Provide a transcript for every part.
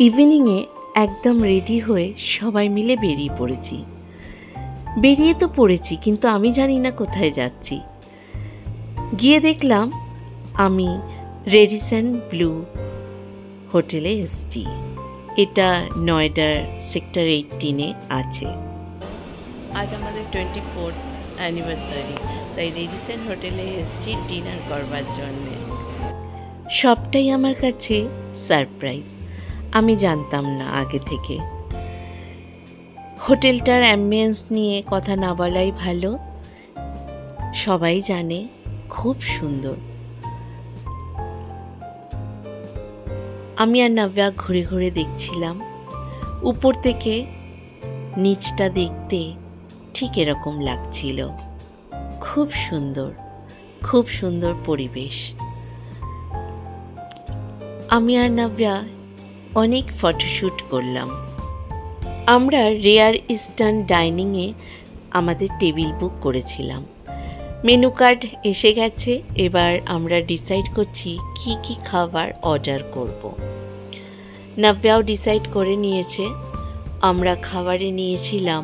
ইভিনিংয়ে একদম রেডি হয়ে সবাই মিলে বেরিয়ে পড়েছি কিন্তু আমি জানি না কোথায় যাচ্ছি। গিয়ে দেখলাম আমি রেডিসন ব্লু হোটেলে এসেছি। এটা নয়ডার সেক্টর 18-এ আছে। আজ আমাদের 24th অ্যানিভার্সারি, তাই রেডিসন হোটেলে এসেছি ডিনার করবার জন্যে। সবটাই আমার কাছে সারপ্রাইজ, আমি জানতাম না আগে থেকে। হোটেলটার অ্যাম্বিয়েন্স নিয়ে কথা না বলাই ভালো, সবাই জানে খুব সুন্দর। আমি আর নাব্যা ঘুরে ঘুরে দেখছিলাম। উপর থেকে নিচটা দেখতে ঠিক এরকম লাগছিল। খুব সুন্দর পরিবেশ। আমি আর নাব্যা অনেক ফটোশ্যুট করলাম। আমরা রেয়ার ইস্টার্ন ডাইনিংয়ে আমাদের টেবিল বুক করেছিলাম। মেনু কার্ড এসে গেছে, এবার আমরা ডিসাইড করছি কি কি খাবার অর্ডার করব। নাব্যাও ডিসাইড করে নিয়েছে। আমরা খাবারে নিয়েছিলাম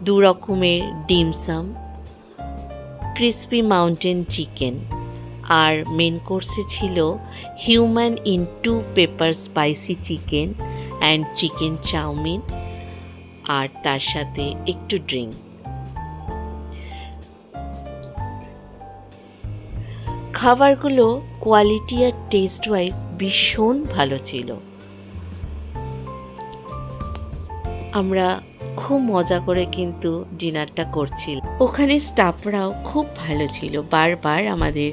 2 রকমের ডিমসাম, ক্রিসপি মাউন্টেন চিকেন, আর মেন কোর্সে ছিল human into pepper spicy chicken and chicken chowmein, আর তার সাথে একটু ড্রিঙ্ক। খাবারগুলো কোয়ালিটি আর টেস্ট ওয়াইজ ভীষণ ভালো ছিল। আমরা খুব মজা করে কিন্তু ডিনারটা করছিলাম। ওখানে স্টাফরাও খুব ভালো ছিল, বারবার আমাদের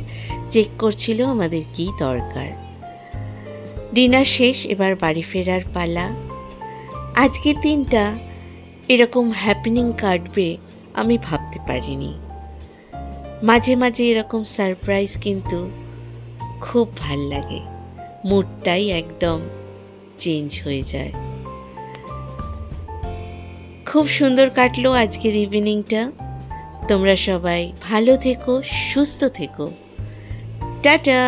চেক করছিল আমাদের কি দরকার। ডিনার শেষ, এবার বাড়ি ফেরার পালা। আজকের দিনটা এরকম হ্যাপেনিং কাটবে আমি ভাবতে পারিনি। মাঝে মাঝে এরকম সারপ্রাইজ কিন্তু খুব ভাল লাগে, মুডটাই একদম চেঞ্জ হয়ে যায়। খুব সুন্দর কাটলো আজকের ইভিনিংটা। তোমরা সবাই ভালো থেকো, সুস্থ থেকো। টাটা।